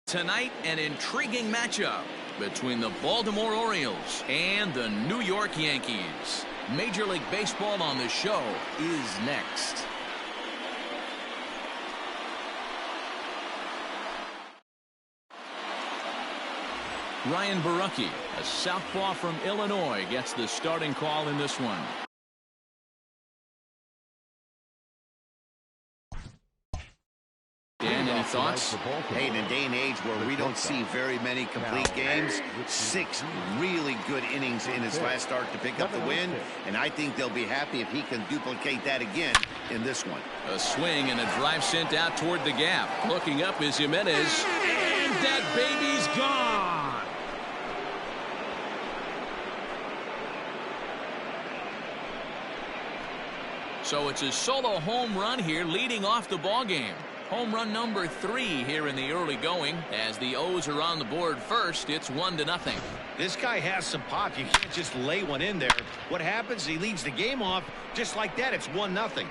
Tonight, an intriguing matchup between the Baltimore Orioles and the New York Yankees. Major League Baseball on the show is next. Ryan Borucki, a southpaw from Illinois, gets the starting call in this one. Dan, any thoughts? Hey, in a day and age where we don't see very many complete games, 6 really good innings in his last start to pick up the win, and I think they'll be happy if he can duplicate that again in this one. A swing and a drive sent out toward the gap. Looking up is Jimenez, and that baby's gone. So it's a solo home run here leading off the ball game. Home run number 3 here in the early going. As the O's are on the board first, it's 1-0. This guy has some pop. You can't just lay one in there. What happens, he leads the game off just like that. It's 1-0.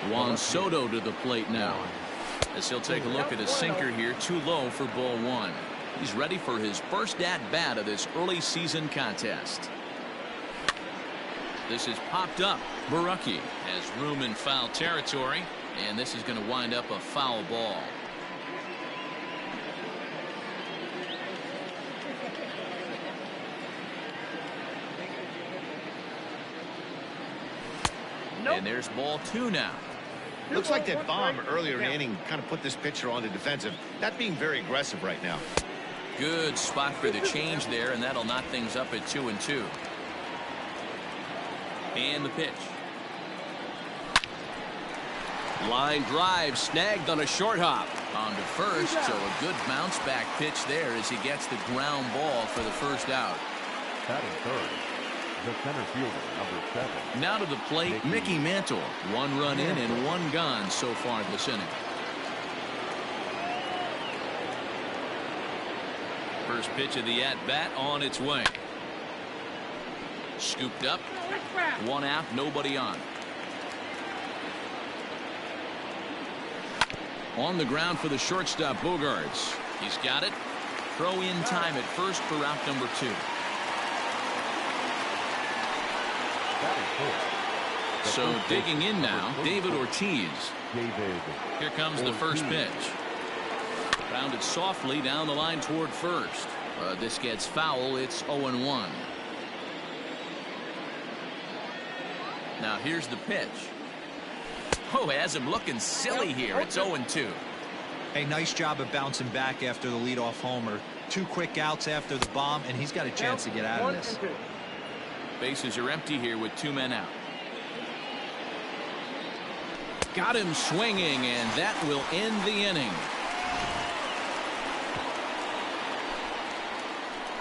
Juan Soto to the plate now, as he'll take a look at a sinker here, too low for ball 1. He's ready for his first at-bat of this early season contest. This is popped up. Borucki has room in foul territory, and this is going to wind up a foul ball. And there's ball 2 now. Looks like that bomb earlier in the inning kind of put this pitcher on the defensive. Not being very aggressive right now. Good spot for the change there, and that'll knock things up at 2-2. And the pitch. Line drive snagged on a short hop. On to first, so a good bounce back pitch there as he gets the ground ball for the first out. Batting third, the center fielder, number 7. Now to the plate, Mickey Mantle. 1 run in and 1 gone so far this inning. First pitch of the at-bat on its way. Scooped up. 1 out, nobody on. On the ground for the shortstop, Bogaerts. He's got it. Throw in time at first for out number 2. So digging in now, David Ortiz. Here comes the first pitch. Grounded softly down the line toward first. This gets foul. It's 0-1. Now here's the pitch. Oh, has him looking silly here. It's 0-2. Hey, nice job of bouncing back after the leadoff homer. 2 quick outs after the bomb, and he's got a chance to get out of this. Bases are empty here with 2 men out. Got him swinging, and that will end the inning.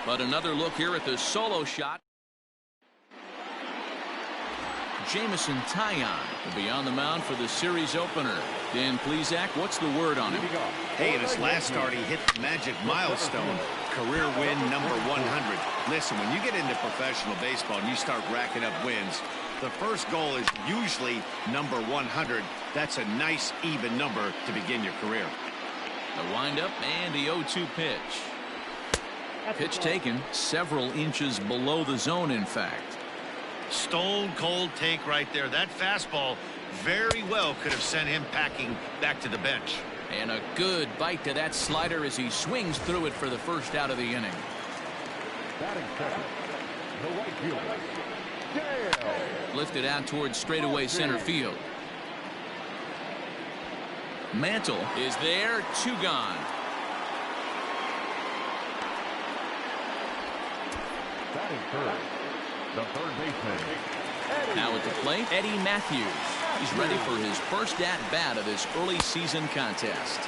But another look here at the solo shot. Jameson Taillon will be on the mound for the series opener. Dan Plesac, what's the word on him? Hey, in his last start, he hit the magic milestone. Career win number 100. Listen, when you get into professional baseball and you start racking up wins, the first goal is usually number 100. That's a nice, even number to begin your career. The windup and the 0-2 pitch. Pitch taken several inches below the zone, in fact. Stone cold take right there. That fastball very well could have sent him packing back to the bench. And a good bite to that slider as he swings through it for the first out of the inning. Batting second, the right fielder, Dale. Lifted out towards straightaway center field. Mantle is there. 2 gone. Batting third, the third baseman. Now at the plate, Eddie Matthews. He's ready for his first at-bat of this early season contest.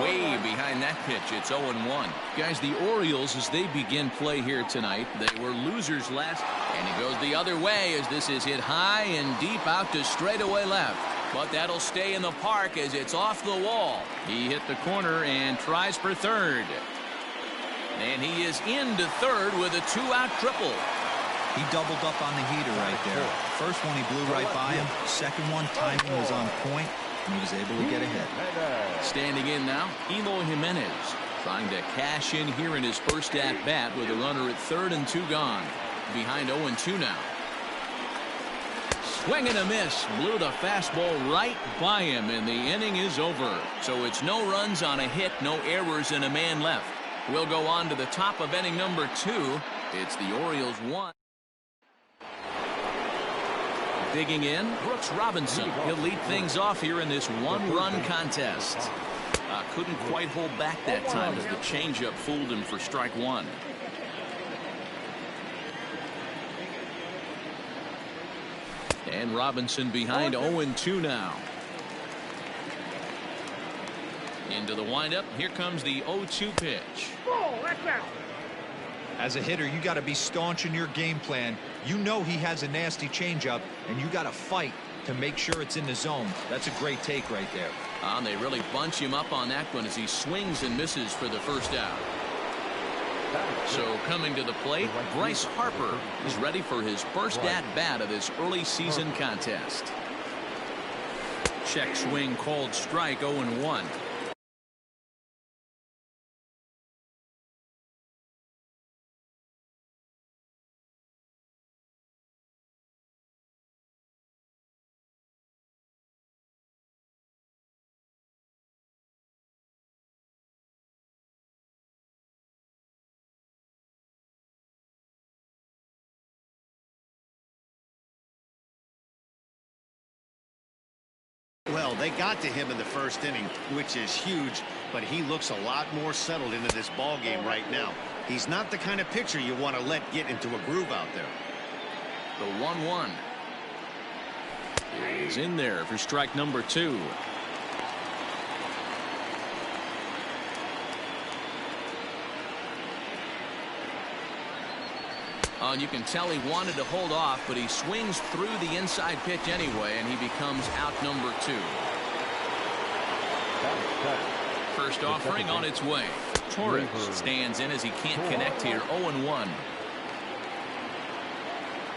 Way behind that pitch, it's 0-1. Guys, the Orioles, as they begin play here tonight, they were losers last, and he goes the other way as this is hit high and deep out to straightaway left. But that'll stay in the park as it's off the wall. He hit the corner and tries for third. And he is into third with a 2-out triple. He doubled up on the heater right there. First one, he blew right by him. Second one, timing was on point, and he was able to get ahead. Standing in now, Eloy Jimenez, trying to cash in here in his first at-bat with a runner at third and 2 gone. Behind 0-2 now. Swing and a miss. Blew the fastball right by him, and the inning is over. So it's no runs on a hit, no errors, and a man left. We'll go on to the top of inning number 2. It's the Orioles 1. Digging in, Brooks Robinson. He'll lead things off here in this one-run contest. Couldn't quite hold back that time as the changeup fooled him for strike 1. And Robinson behind 0-2 now. Into the windup. Here comes the 0-2 pitch. As a hitter, you got to be staunch in your game plan. You know he has a nasty changeup, and you got to fight to make sure it's in the zone. That's a great take right there. They really bunch him up on that one as he swings and misses for the first out. So coming to the plate, Bryce Harper is ready for his first at-bat of this early season contest. Check swing called strike. 0-1. Well, they got to him in the first inning, which is huge, but he looks a lot more settled into this ball game right now. He's not the kind of pitcher you want to let get into a groove out there. The 1-1 is in there for strike number 2. And you can tell he wanted to hold off, but he swings through the inside pitch anyway, and he becomes out number 2. First offering on its way. Torres stands in as he can't connect here. 0-1.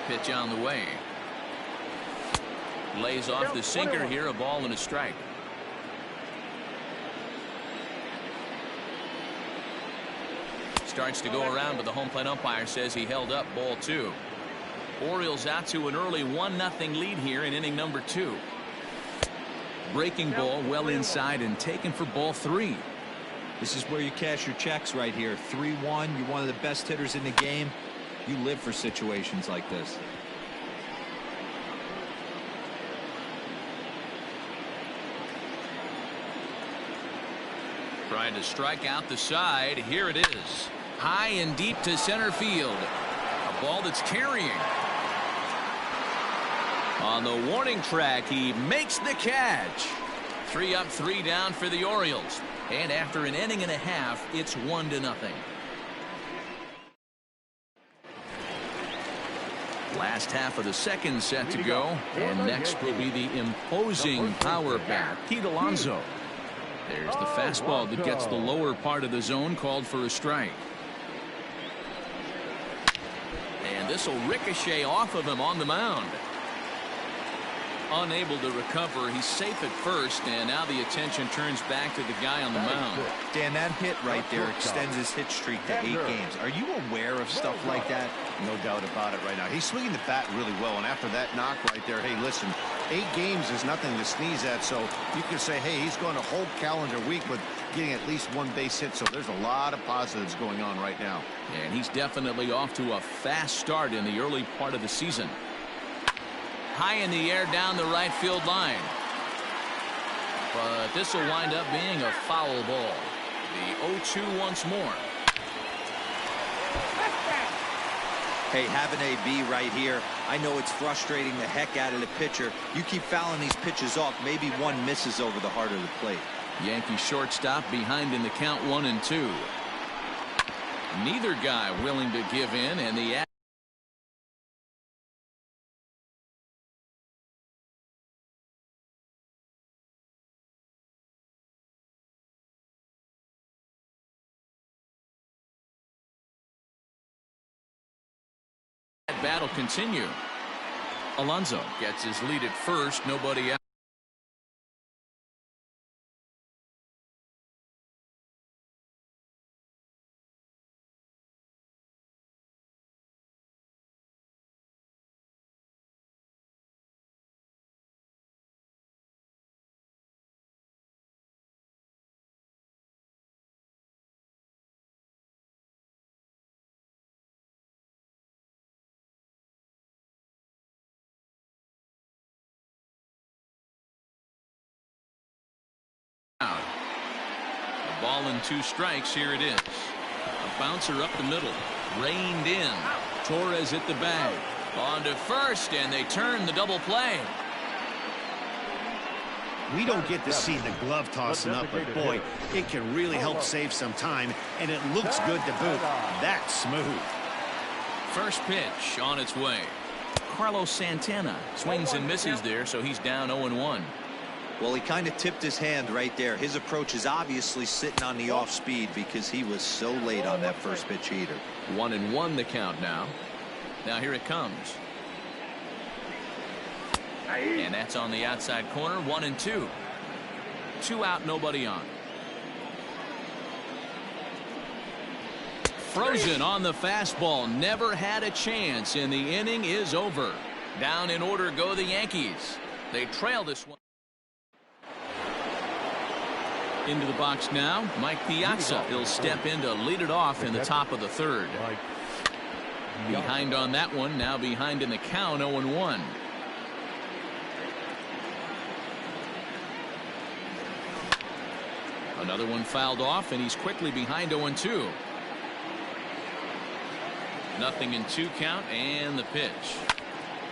Pitch on the way. Lays off the sinker here. A ball and a strike. Starts to go around, but the home plate umpire says he held up. Ball 2. Orioles out to an early 1-0 lead here in inning number 2. Breaking ball well inside and taken for ball 3. This is where you cash your checks right here. 3-1. You're one of the best hitters in the game. You live for situations like this. Trying to strike out the side. Here it is. High and deep to center field. A ball that's carrying. On the warning track, he makes the catch. 3 up, 3 down for the Orioles. And after an inning and a half, it's 1-0. Last half of the second set to go. And next will be the imposing power bat, Pete Alonso. There's the fastball that gets the lower part of the zone, called for a strike. And this will ricochet off of him on the mound. Unable to recover. He's safe at first, and now the attention turns back to the guy on the mound. Dan, that hit right there extends his hit streak to 8 games. Are you aware of stuff like that? No doubt about it right now. He's swinging the bat really well, and after that knock right there, hey, listen, 8 games is nothing to sneeze at, so you can say, hey, he's going a whole calendar week with getting at least 1 base hit, so there's a lot of positives going on right now. And he's definitely off to a fast start in the early part of the season. High in the air down the right field line. But this will wind up being a foul ball. The 0-2 once more. Hey, have an AB right here. I know it's frustrating the heck out of the pitcher. You keep fouling these pitches off, maybe one misses over the heart of the plate. Yankee shortstop behind in the count 1-2. Neither guy willing to give in, and the That battle continue. Alonso gets his lead at first. Nobody out. A ball and 2 strikes. Here it is. A bouncer up the middle. Reined in. Torres hit the bag. On to first, and they turn the double play. We don't get to see the glove tossing up, but boy, it can really help save some time, and it looks good to boot. That's smooth. First pitch on its way. Carlos Santana swings and misses there, so he's down 0-1. Well, he kind of tipped his hand right there. His approach is obviously sitting on the off speed because he was so late on that first pitch heater. 1-1 the count now. Now here it comes. And that's on the outside corner. 1-2. 2 out, nobody on. Frozen on the fastball. Never had a chance, and the inning is over. Down in order go the Yankees. They trail this one. Into the box now, Mike Piazza. He'll step in to lead it off in the top of the 3rd. Behind on that one, now behind in the count, 0-1. Another one fouled off, and he's quickly behind 0-2. Nothing in 2 count, and the pitch.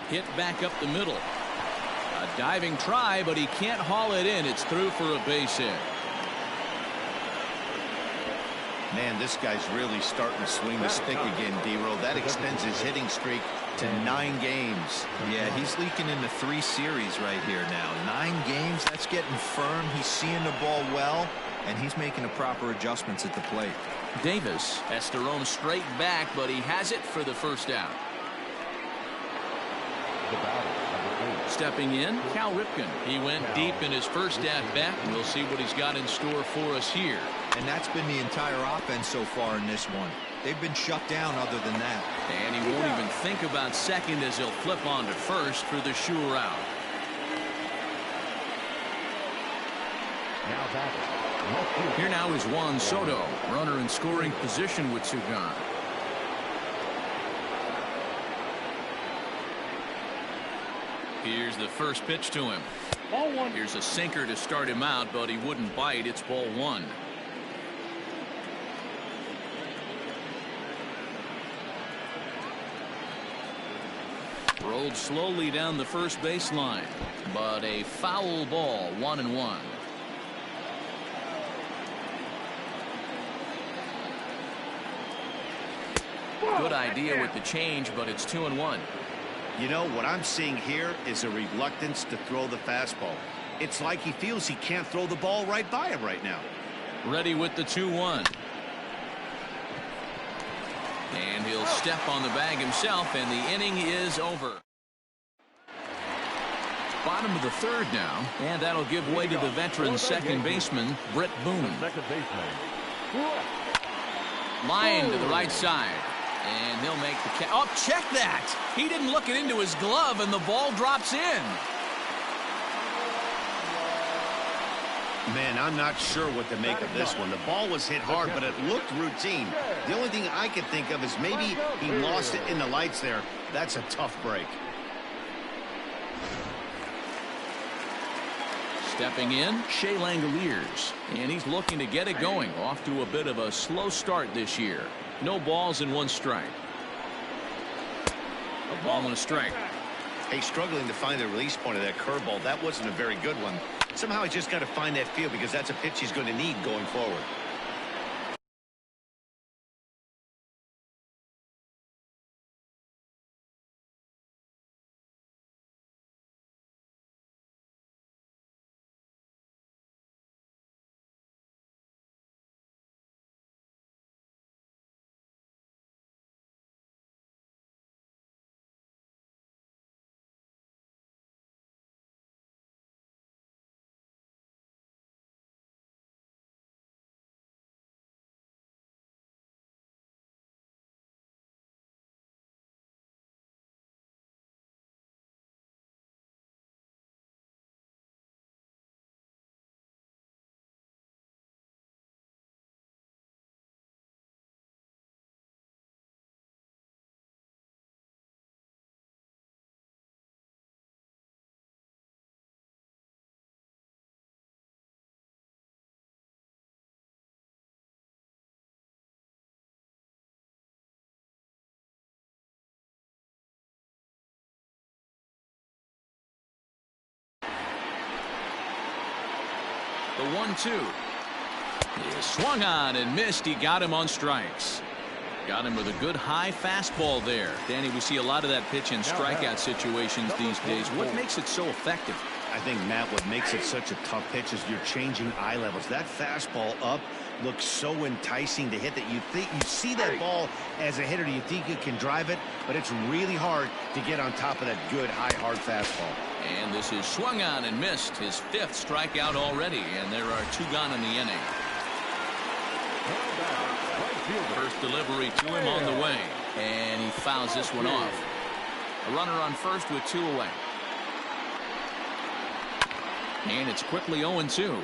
Hit back up the middle. A diving try, but he can't haul it in. It's through for a base hit. Man, this guy's really starting to swing the stick again, D-Roll. That extends his hitting streak to 9 games. Yeah, he's leaking into 3 series right here now. 9 games, that's getting firm. He's seeing the ball well, and he's making the proper adjustments at the plate. Davis has to roam straight back, but he has it for the first out. Stepping in, Cal Ripken. He went deep in his first at-bat. We'll see what he's got in store for us here. And that's been the entire offense so far in this one. They've been shut down other than that. And he won't even think about second as he'll flip on to first for the sure out. Here now is Juan Soto. Runner in scoring position with 2 gone. Here's the first pitch to him. Here's a sinker to start him out, but he wouldn't bite. It's ball 1. Rolled slowly down the first baseline, but a foul ball. 1-1. Good idea with the change, but it's 2-1. You know, what I'm seeing here is a reluctance to throw the fastball. It's like he feels he can't throw the ball right by him right now. Ready with the 2-1. And he'll step on the bag himself, and the inning is over. Bottom of the 3rd now, and that'll give way to the veteran second baseman, Brett Boone. Line to the right side. And he'll make the catch. Oh, check that! He didn't look it into his glove, and the ball drops in. Man, I'm not sure what to make of this one. The ball was hit hard, but it looked routine. The only thing I can think of is maybe he lost it in the lights there. That's a tough break. Stepping in, Shea Langoliers. And he's looking to get it going. Off to a bit of a slow start this year. No balls and 1 strike. A ball and a strike. Hey, struggling to find the release point of that curveball. That wasn't a very good one. Somehow he's just got to find that feel because that's a pitch he's going to need going forward. The 1-2. He swung on and missed. He got him on strikes. Got him with a good high fastball there. Danny, we see a lot of that pitch in strikeout situations these days. What makes it so effective? I think, Matt, what makes it such a tough pitch is you're changing eye levels. That fastball up looks so enticing to hit that you see that ball as a hitter, you think you can drive it, but it's really hard to get on top of that good high hard fastball. And this is swung on and missed. His 5th strikeout already, and there are 2 gone in the inning. First delivery to him on the way, and he fouls this one off. A runner on first with 2 away. And it's quickly 0-2.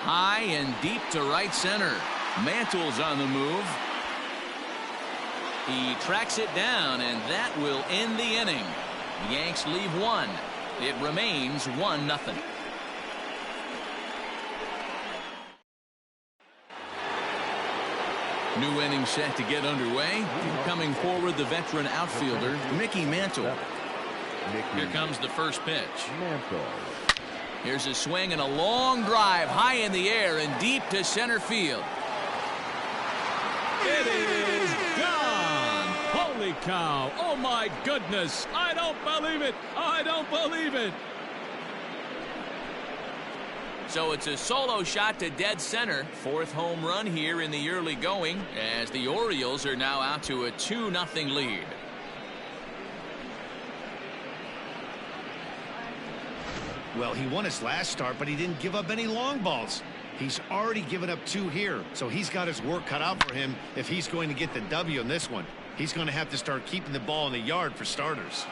High and deep to right center. Mantle's on the move. He tracks it down, and that will end the inning. The Yanks leave 1. It remains 1-0. New inning set to get underway. Coming forward, the veteran outfielder, Mickey Mantle. Here comes the first pitch. Here's a swing and a long drive high in the air and deep to center field. It is gone. Holy cow. Oh, my goodness. I don't believe it. I don't believe it. So it's a solo shot to dead center. 4th home run here in the early going as the Orioles are now out to a 2-0 lead. Well, he won his last start, but he didn't give up any long balls. He's already given up 2 here, so he's got his work cut out for him if he's going to get the W in this one. He's going to have to start keeping the ball in the yard for starters.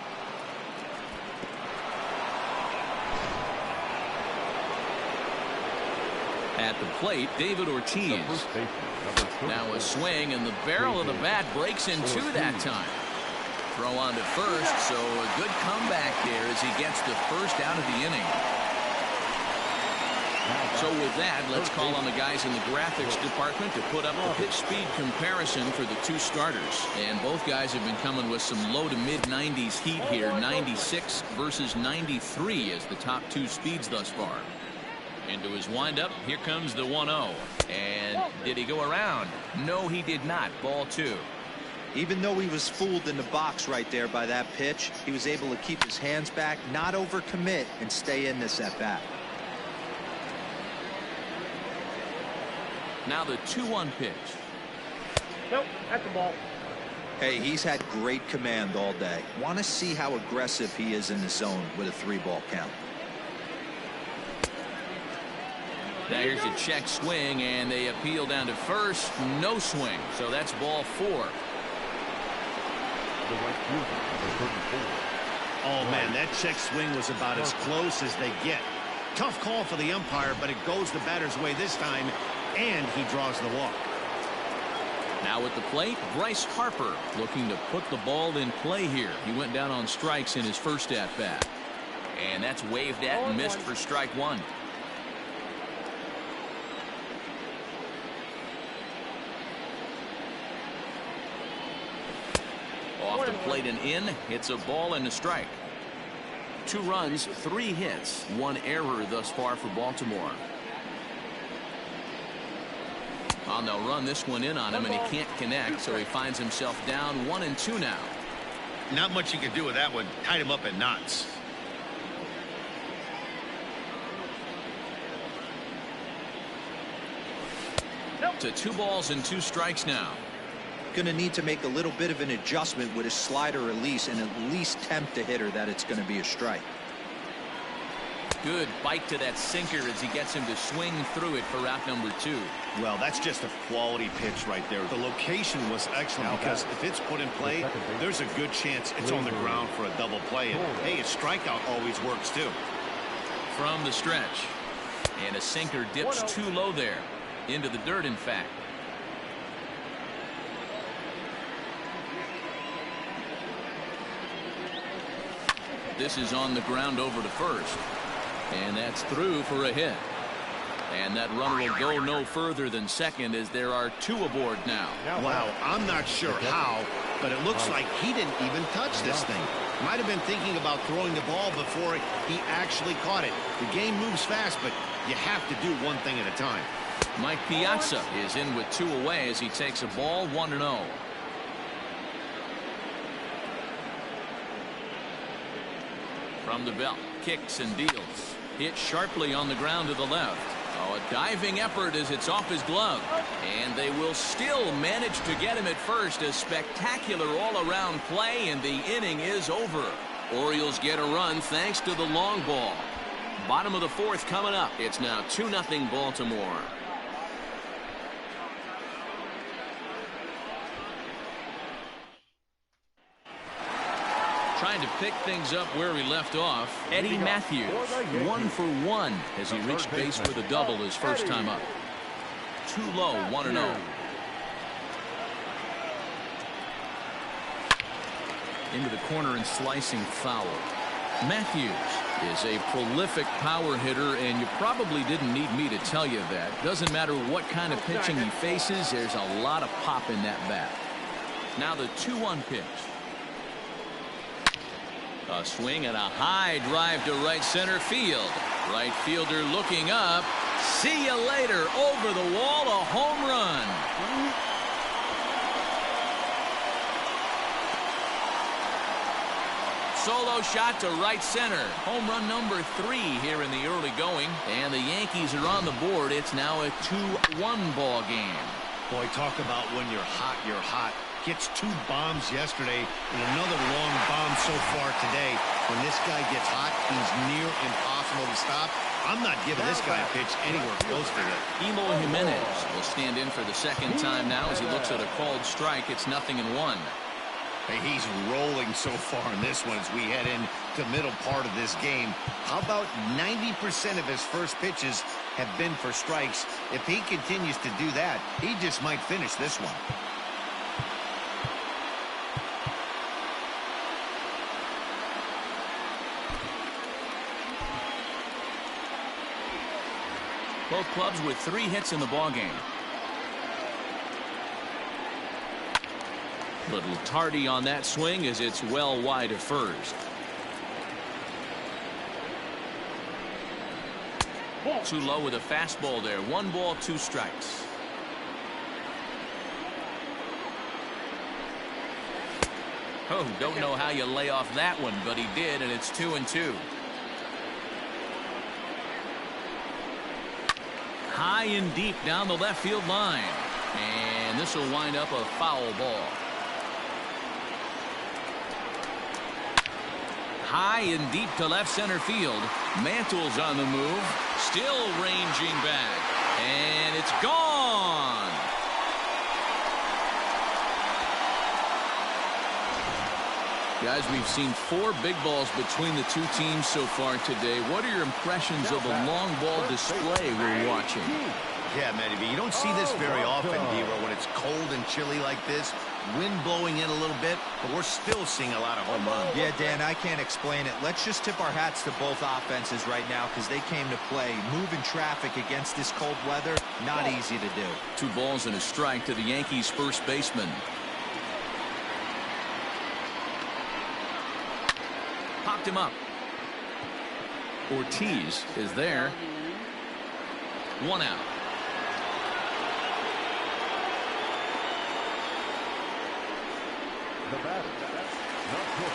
At the plate, David Ortiz. Now a swing, and the barrel of the bat breaks in 2 that time. Throw on to first, so a good comeback there as he gets the first out of the inning. So with that, let's call on the guys in the graphics department to put up the pitch speed comparison for the 2 starters. And both guys have been coming with some low to mid 90s heat here. 96 versus 93 as the top 2 speeds thus far. Into his windup, here comes the 1-0. And did he go around? No, he did not. Ball 2. Even though he was fooled in the box right there by that pitch, he was able to keep his hands back, not overcommit, and stay in this at bat. Now the 2-1 pitch. Nope, that's the ball. Hey, he's had great command all day. Want to see how aggressive he is in the zone with a 3-ball count. Now here's a check swing, and they appeal down to first. No swing, so that's ball 4. Oh, man, that check swing was about as close as they get. Tough call for the umpire, but it goes the batter's way this time, and he draws the walk. Now at the plate, Bryce Harper looking to put the ball in play here. He went down on strikes in his first at-bat. And that's waved at and missed for strike 1. Off the plate and in. It's a ball and a strike. 2 runs, 3 hits, 1 error thus far for Baltimore. And they'll run this one in on him, and he can't connect, so he finds himself down 1-2 now. Not much you can do with that one. Tied him up in knots. To 2 balls and 2 strikes now. Going to need to make a little bit of an adjustment with his slider release and at least tempt the hitter that it's going to be a strike. Good bite to that sinker as he gets him to swing through it for out number 2. Well, that's just a quality pitch right there. The location was excellent because if it's put in play, there's a good chance it's on the ground for a double play. And, hey, a strikeout always works, too. From the stretch. And a sinker dips too low there. Into the dirt, in fact. This is on the ground over to first. And that's through for a hit. And that runner will go no further than second as there are 2 aboard now. Wow, I'm not sure how, but it looks like he didn't even touch this thing. Might have been thinking about throwing the ball before he actually caught it. The game moves fast, but you have to do one thing at a time. Mike Piazza is in with 2 away as he takes a ball 1-0. From the belt, kicks and deals. Hit sharply on the ground to the left. Oh, a diving effort as it's off his glove. And they will still manage to get him at first. A spectacular all-around play, and the inning is over. Orioles get a run thanks to the long ball. Bottom of the 4th coming up. It's now 2-0 Baltimore. Trying to pick things up where he left off. Eddie Matthews, 1 for 1 as he reached base with a double his first time up. Too low, 1-0. Into the corner and slicing foul. Matthews is a prolific power hitter, and you probably didn't need me to tell you that. Doesn't matter what kind of pitching he faces, there's a lot of pop in that bat. Now the 2-1 pitch. A swing and a high drive to right center field. Right fielder looking up. See you later. Over the wall, a home run. Solo shot to right center. Home run number 3 here in the early going. And the Yankees are on the board. It's now a 2-1 ball game. Boy, talk about when you're hot, you're hot. Gets 2 bombs yesterday and another long bomb so far today. When this guy gets hot, he's near impossible to stop. I'm not giving this guy a pitch anywhere close to that. Eloy Jimenez will stand in for the second time now as he looks at a called strike. It's 0-1. Hey, he's rolling so far in this one as we head into the middle part of this game. How about 90% of his first pitches have been for strikes? If he continues to do that, he just might finish this one. Both clubs with 3 hits in the ballgame. Little tardy on that swing as it's well wide of first. Too low with a fastball there. 1 ball, 2 strikes. Oh, don't know how you lay off that one, but he did, and it's 2-2. High and deep down the left field line. And this will wind up a foul ball. High and deep to left center field. Mantle's on the move. Still ranging back. And it's gone. Guys, we've seen 4 big balls between the 2 teams so far today. What are your impressions of the long ball display we're watching? Yeah, Matty B, you don't see this very often, Dero, when it's cold and chilly like this. Wind blowing in a little bit, but we're still seeing a lot of home runs. Yeah, Dan, I can't explain it. Let's just tip our hats to both offenses right now because they came to play. Moving traffic against this cold weather, not easy to do. 2 balls and a strike to the Yankees' first baseman. Popped him up. Ortiz is there. 1 out.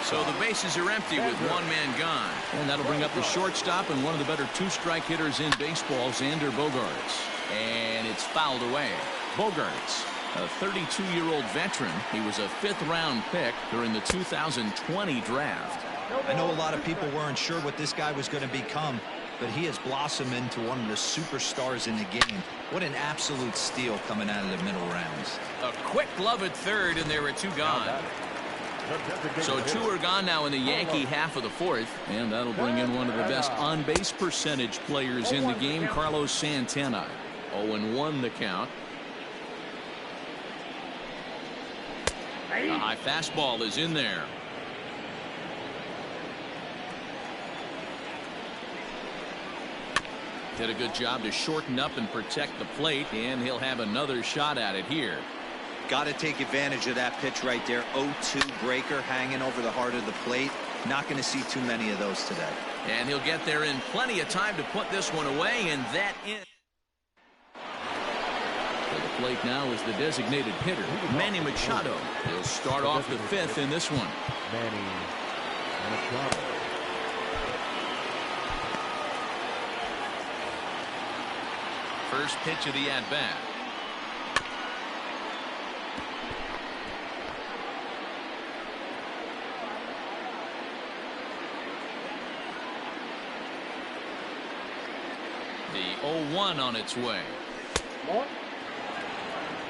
So the bases are empty with 1 man gone. And that'll bring up the shortstop and one of the better 2-strike hitters in baseball, Xander Bogaerts. And it's fouled away. Bogaerts, a 32-year-old veteran. He was a 5th-round pick during the 2020 draft. I know a lot of people weren't sure what this guy was going to become, but he has blossomed into one of the superstars in the game. What an absolute steal coming out of the middle rounds. A quick glove at third, and there are 2 gone. So 2 are gone now in the Yankee half of the 4th, and that'll bring in one of the best on-base percentage players in the game, Carlos Santana. 0-1 the count. A high fastball is in there. Did a good job to shorten up and protect the plate, and he'll have another shot at it here. Got to take advantage of that pitch right there. 0-2 breaker hanging over the heart of the plate. Not going to see too many of those today. And he'll get there in plenty of time to put this one away, and that in. To the plate now is the designated hitter, Manny Machado. He'll start off the fifth in this one. Manny Machado. First pitch of the at-bat. The 0-1 on its way.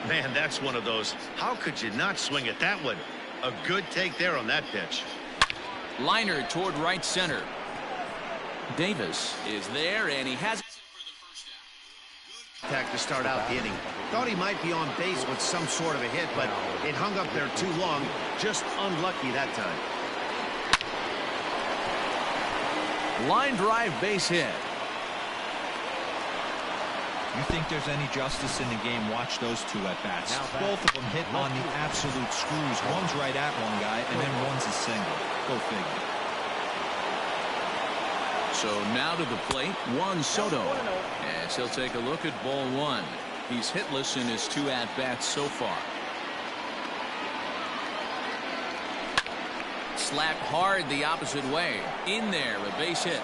Man, that's one of those. How could you not swing at that one? A good take there on that pitch. Liner toward right center. Davis is there, and he has Attack to start out the inning. Thought he might be on base with some sort of a hit, but it hung up there too long. Just unlucky that time. line drive base hit. You think there's any justice in the game? Watch those two at bats. Both of them hit on the absolute screws. One's right at one guy, and then one's a single. Go figure. So now to the plate, Juan Soto. As he'll take a look at ball one. He's hitless in his two at-bats so far. Slapped hard the opposite way. In there, a base hit.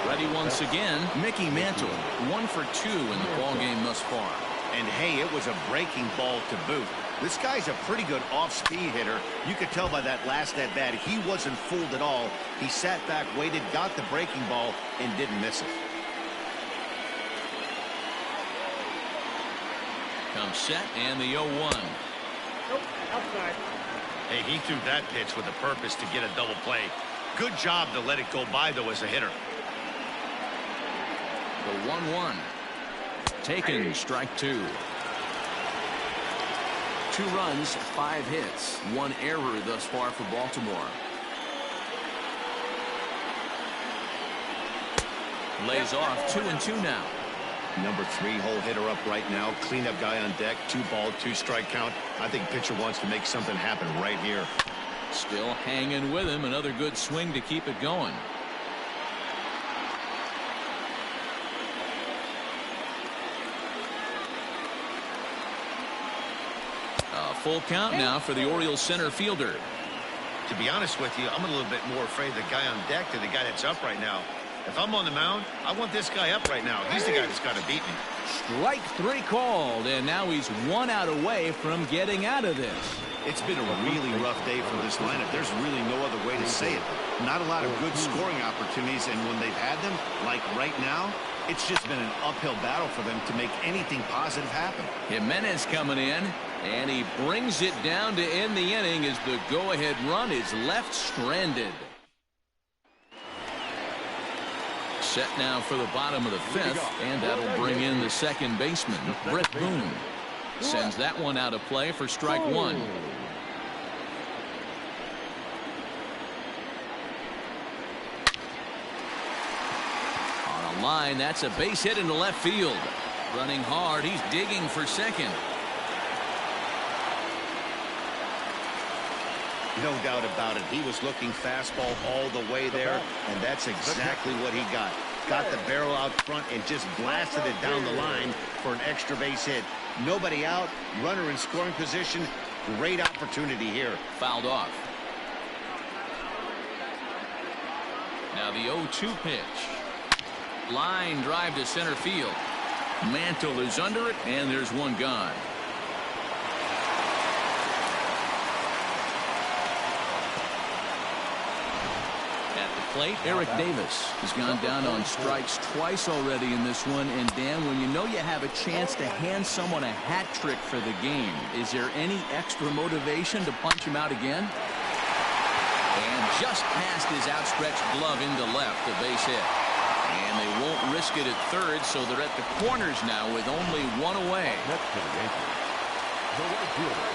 Ready once again, Mickey Mantle. 1 for 2 in the ballgame thus far. And hey, it was a breaking ball to boot. This guy's a pretty good off-speed hitter. You could tell by that last at-bat he wasn't fooled at all. He sat back, waited, got the breaking ball, and didn't miss it. Comes set, and the 0-1. Nope, outside. Hey, he threw that pitch with a purpose to get a double play. Good job to let it go by, though, as a hitter. The 1-1. Taken, strike two. 2 runs, 5 hits, 1 error thus far for Baltimore. Lays off 2-2 now. Number 3 hole hitter up right now. Cleanup guy on deck. 2 ball, 2 strike count. I think pitcher wants to make something happen right here. Still hanging with him. Another good swing to keep it going. A full count now for the Orioles center fielder. To be honest with you, I'm a little bit more afraid of the guy on deck than the guy that's up right now. If I'm on the mound, I want this guy up right now. He's the guy that's got to beat me. Strike 3 called, and now he's 1 out away from getting out of this. It's been a really rough day for this lineup. There's really no other way to say it. Not a lot of good scoring opportunities, and when they've had them, like right now, it's just been an uphill battle for them to make anything positive happen. Jimenez coming in, and he brings it down to end the inning as the go-ahead run is left stranded. Set now for the bottom of the 5th, and that'll bring in the second baseman, Brett Boone. Sends that one out of play for strike 1. On a line, that's a base hit into left field. Running hard, he's digging for second. No doubt about it. He was looking fastball all the way there, and that's exactly what he got. Got the barrel out front and just blasted it down the line for an extra base hit. Nobody out, runner in scoring position. Great opportunity here. Fouled off. Now the 0-2 pitch. Line drive to center field. Mantle is under it, and there's one gone. Plate, Eric Davis has gone down on strikes twice already in this one. And Dan, when you know you have a chance to hand someone a hat trick for the game, is there any extra motivation to punch him out again? And just past his outstretched glove into left, the base hit. And they won't risk it at third, so they're at the corners now with only 1 away. Next to the Yankees, the right fielder,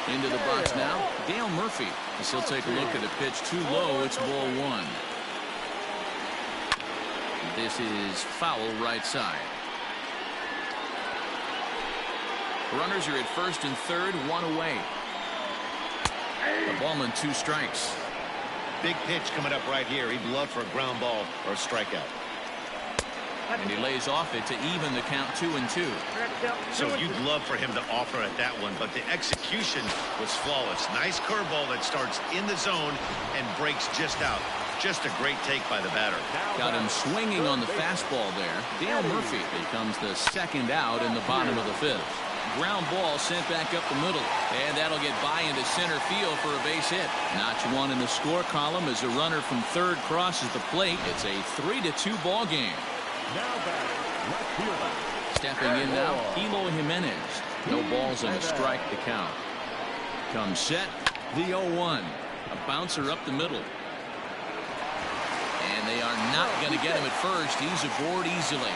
Into the box now, Dale Murphy. As he'll take a look at the pitch too low. It's ball one. This is foul right side. Runners are at first and third, one away. The ball and 2 strikes. Big pitch coming up right here. He'd love for a ground ball or a strikeout. And he lays off it to even the count 2-2. So you'd love for him to offer at that one, but the execution was flawless. Nice curveball that starts in the zone and breaks just out. Just a great take by the batter. Got him swinging on the fastball there. Dale Murphy becomes the second out in the bottom of the 5th. Ground ball sent back up the middle, and that'll get by into center field for a base hit. Notch 1 in the score column as a runner from third crosses the plate. It's a 3-2 ball game. Now back, left fielder. Stepping in now, Eloy Jimenez. No balls and a strike to count. Comes set, the 0-1. A bouncer up the middle. And they are not going to get him at first. He's aboard easily.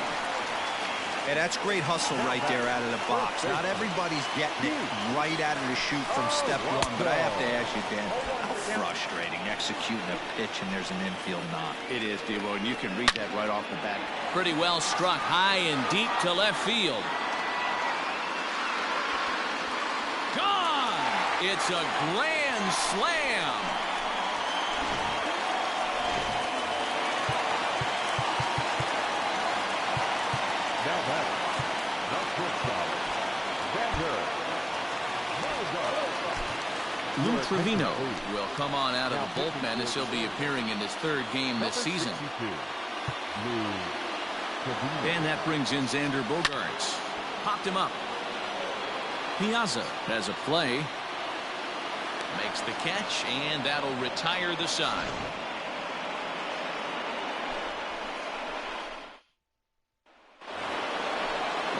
Yeah, that's great hustle right there out of the box. Not everybody's getting it right out of the chute from step one, but I have to ask you, Dan, how frustrating executing a pitch and there's an infield knock. It is, D-Roy, and you can read that right off the bat. Pretty well struck high and deep to left field. Gone! It's a grand slam. Now back, the shortstop, Xander Bogaerts. Lou Trevino will come on out of the bullpen as he'll be appearing in his 3rd game this season. And that brings in Xander Bogaerts. Popped him up. Piazza has a play. Makes the catch, and that'll retire the side.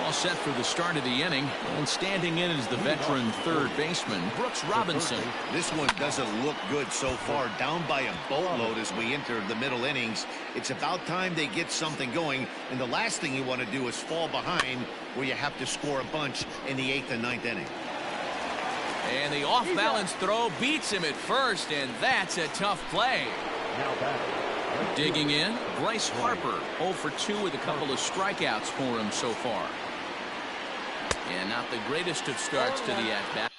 All set for the start of the inning, and standing in is the veteran third baseman, Brooks Robinson. This one doesn't look good so far. Down by a boatload as we enter the middle innings. It's about time they get something going, and the last thing you want to do is fall behind where you have to score a bunch in the 8th and 9th inning. And the off-balance throw beats him at first, and that's a tough play. Now back. Digging in, Bryce Harper, 0 for 2 with a couple of strikeouts for him so far. And not the greatest of starts to the at-bat.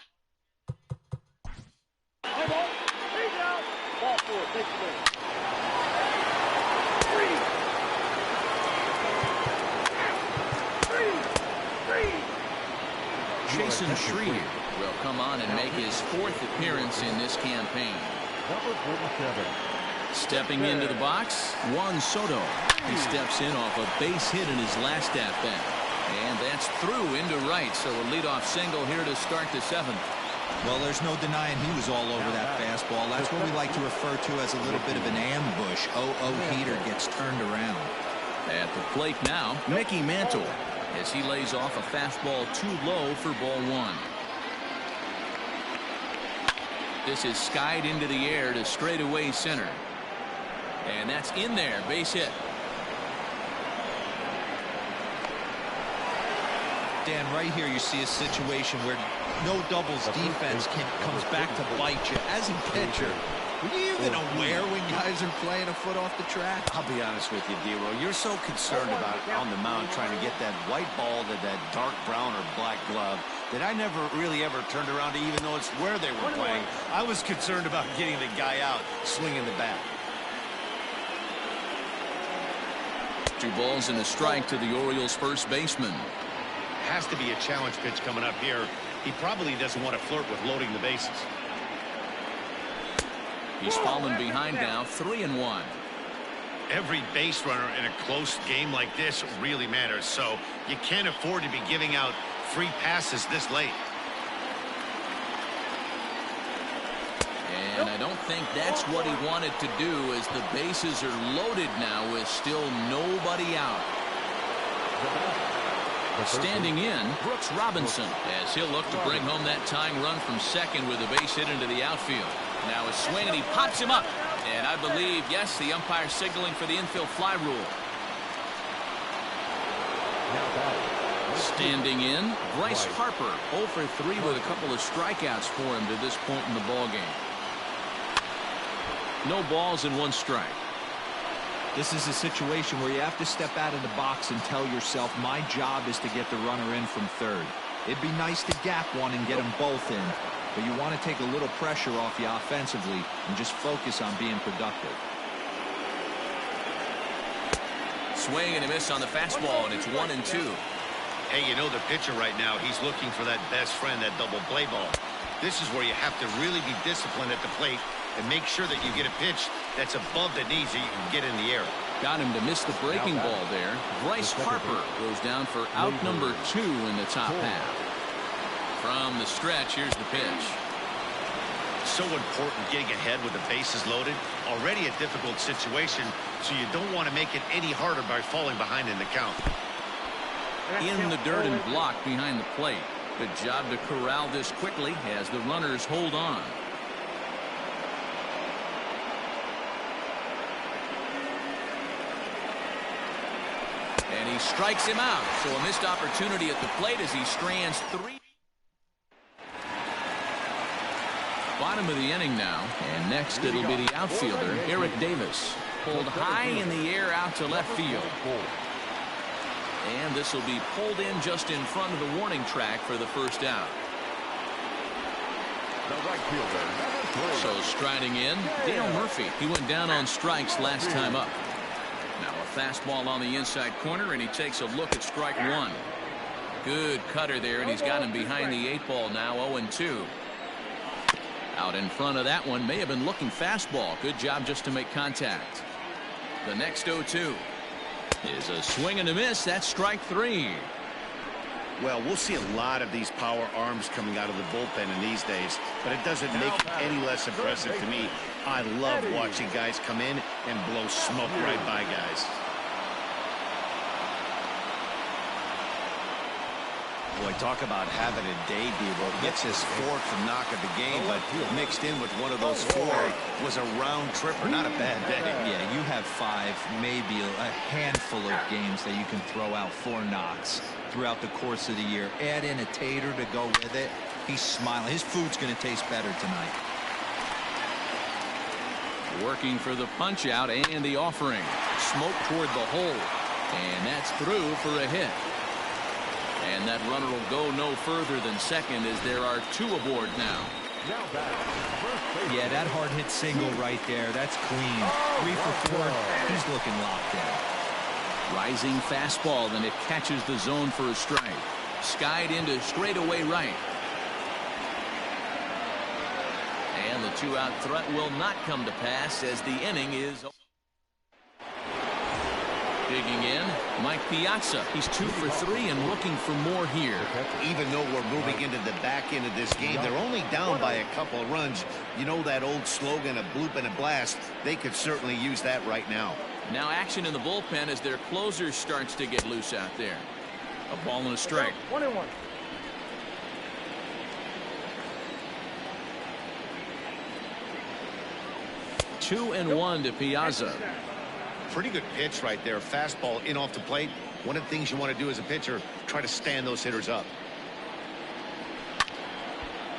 Ball 4, take the win. Jason Shreve will come on and make his 4th appearance in this campaign. Number 47. Stepping into the box, Juan Soto. He steps in off a base hit in his last at-bat. And that's through into right, so a leadoff single here to start the 7th. Well, there's no denying he was all over that fastball. That's what we like to refer to as a little bit of an ambush. 0-0 heater gets turned around. At the plate now, Mickey Mantle, as he lays off a fastball too low for ball 1. This is skied into the air to straightaway center. And that's in there, base hit. Dan, right here you see a situation where no doubles defense comes back to bite you. As a pitcher, are you even aware when guys are playing a foot off the track? I'll be honest with you, D-Roy. You're so concerned about on the mound trying to get that white ball to that dark brown or black glove that I never really ever turned around to even though it's where they were playing. I was concerned about getting the guy out swinging the bat. 2 balls and a strike to the Orioles' first baseman. Has to be a challenge pitch coming up here. He probably doesn't want to flirt with loading the bases. He's fallen behind now, 3-1. Every base runner in a close game like this really matters, so you can't afford to be giving out free passes this late. And I don't think that's what he wanted to do, as the bases are loaded now with still nobody out. Standing in, Brooks Robinson, as he'll look to bring home that tying run from second with a base hit into the outfield. Now a swing, and he pops him up. And I believe, yes, the umpire signaling for the infield fly rule. Standing in, Bryce Harper, 0 for 3 with a couple of strikeouts for him to this point in the ballgame. No balls and 1 strike. This is a situation where you have to step out of the box and tell yourself, my job is to get the runner in from third. It'd be nice to gap one and get them both in, but you want to take a little pressure off you offensively and just focus on being productive. Swing and a miss on the fastball, and it's 1-2. Hey, you know the pitcher right now, he's looking for that best friend, that double play ball. This is where you have to really be disciplined at the plate and make sure that you get a pitch that's above the knees that you can get in the air. Got him to miss the breaking ball there. Bryce Harper goes down for out number 2 in the top half. From the stretch, here's the pitch. So important getting ahead with the bases loaded. Already a difficult situation, so you don't want to make it any harder by falling behind in the count. In the dirt and blocked behind the plate. Good job to corral this quickly as the runners hold on. And he strikes him out. So a missed opportunity at the plate as he strands 3. Bottom of the inning now. And next it'll be the outfielder, Eric Davis. Pulled high in the air out to left field. And this will be pulled in just in front of the warning track for the first out. So striding in, Dale Murphy. He went down on strikes last time up. Now a fastball on the inside corner, and he takes a look at strike 1. Good cutter there, and he's got him behind the 8 ball now, 0-2. Out in front of that one, may have been looking fastball. Good job just to make contact. The next 0-2 is a swing and a miss. That's strike 3. Well, we'll see a lot of these power arms coming out of the bullpen in these days, but it doesn't make it any less impressive to me. I love watching guys come in and blow smoke right by guys. Boy, talk about having a day, Devo. Gets his 4th knock of the game, but mixed in with one of those 4 was a round tripper. Not a bad day. Yeah, you have 5, maybe a handful of games that you can throw out 4 knocks throughout the course of the year. Add in a tater to go with it. He's smiling. His food's going to taste better tonight. Working for the punch out and the offering. Smoke toward the hole. And that's through for a hit. And that runner will go no further than second as there are 2 aboard now. Yeah, that hard hit single right there. That's clean. 3 for 4. He's looking locked in. Rising fastball, and it catches the zone for a strike. Skied into straightaway right. And the 2-out threat will not come to pass as the inning is. Digging in, Mike Piazza. He's 2 for 3 and looking for more here. Even though we're moving into the back end of this game, they're only down by a couple of runs. You know that old slogan, a bloop and a blast. They could certainly use that right now. Now action in the bullpen as their closer starts to get loose out there. A ball and a strike. 1-1. Two and 1 to Piazza. Pretty good pitch right there. Fastball in off the plate. One of the things you want to do as a pitcher, try to stand those hitters up.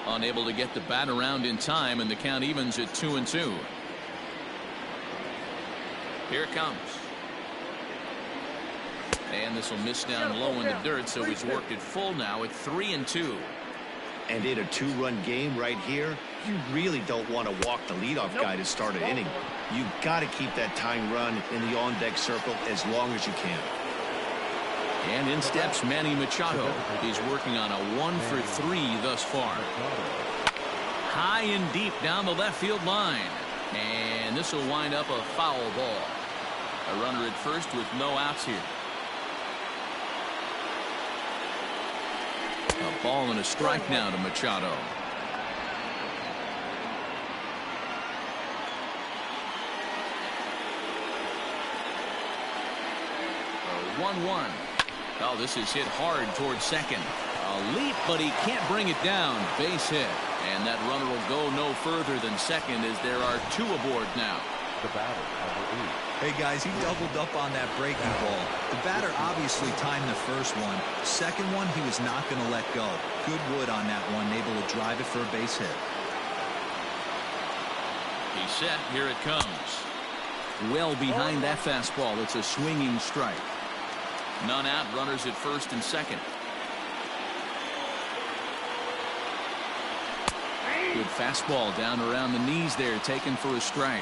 Unable to get the bat around in time, and the count evens at 2-2. Here it comes. And this will miss down low in the dirt, so he's worked it full now at 3-2. And in a 2-run game right here, you really don't want to walk the leadoff guy to start an inning. You've got to keep that tying run in the on-deck circle as long as you can. And in steps Manny Machado. He's working on a 1 for 3 thus far. High and deep down the left field line. And this will wind up a foul ball. A runner at first with no outs here. A ball and a strike now to Machado. 1-1. Oh, this is hit hard towards second. A leap, but he can't bring it down. Base hit. And that runner will go no further than second as there are 2 aboard now. The batter, number 8. Hey, guys, he doubled up on that breaking ball. The batter obviously timed the first one. Second one, he was not going to let go. Good wood on that one, able to drive it for a base hit. He's set. Here it comes. Well behind that fastball. It's a swinging strike. None out. Runners at first and second. Good fastball down around the knees there, taken for a strike.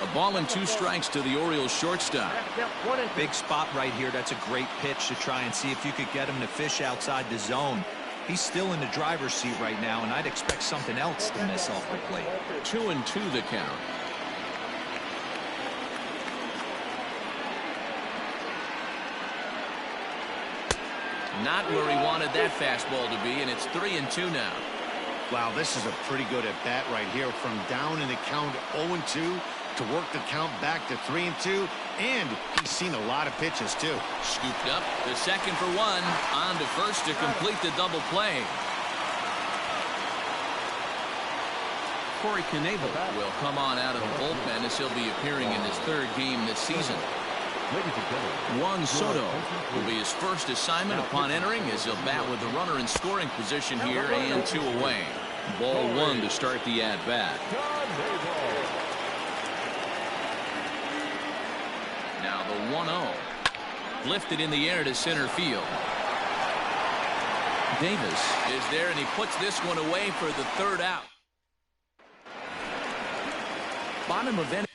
A ball and 2 strikes to the Orioles shortstop. Big spot right here. That's a great pitch to try and see if you could get him to fish outside the zone. He's still in the driver's seat right now, and I'd expect something else to miss off the plate. 2-2 the count. Not where he wanted that fastball to be, and it's 3-2 now. Wow, this is a pretty good at-bat right here. From down in the count 0-2 to work the count back to 3-2, and he's seen a lot of pitches, too. Scooped up the second for 1. On to first to complete the double play. Corey Knebel will come on out of the bullpen as he'll be appearing in his 3rd game this season. Juan Soto will be his first assignment upon entering, as he'll bat with the runner in scoring position here and 2 away. Ball 1 to start the at-bat. Now the 1-0. Lifted in the air to center field. Davis is there, and he puts this one away for the 3rd out. Bottom of inning.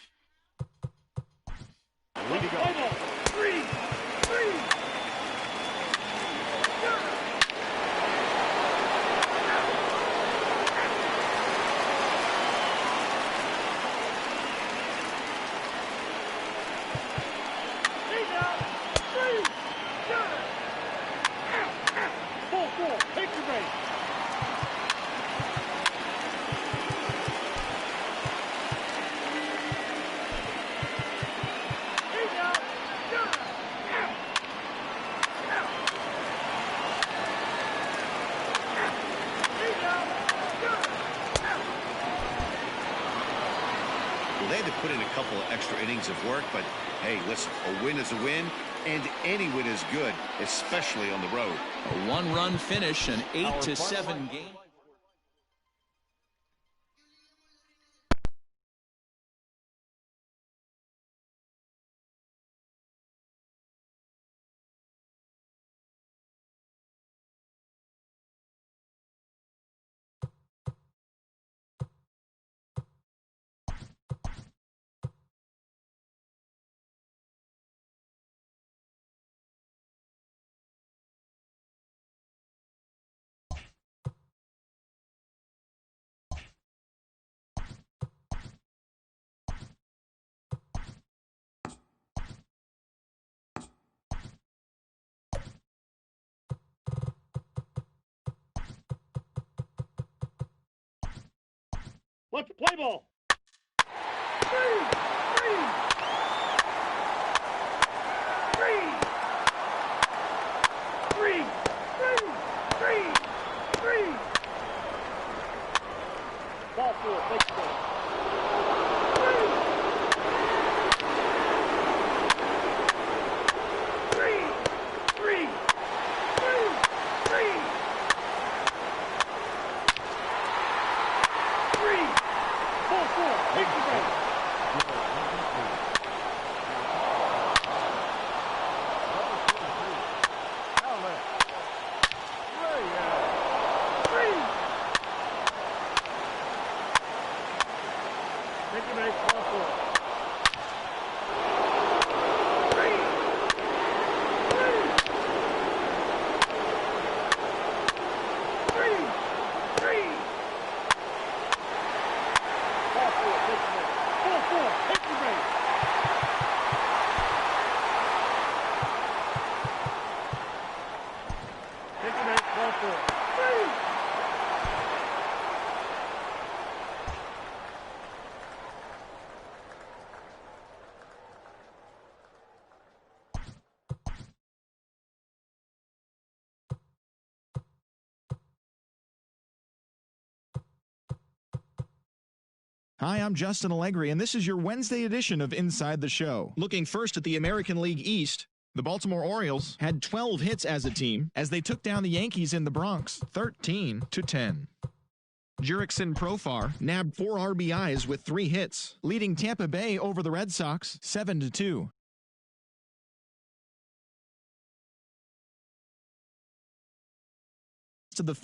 They had to put in a couple of extra innings of work, but hey, listen, a win is a win, and any win is good, especially on the road. A 1-run finish, an 8-7 game. Let's play ball. Ball 4, take the ball. Thank you, mate. Ball 4. Hi, I'm Justin Allegri, and this is your Wednesday edition of Inside the Show. Looking first at the American League East, the Baltimore Orioles had 12 hits as a team as they took down the Yankees in the Bronx 13-10. Jurickson Profar nabbed 4 RBIs with 3 hits, leading Tampa Bay over the Red Sox 7-2. To the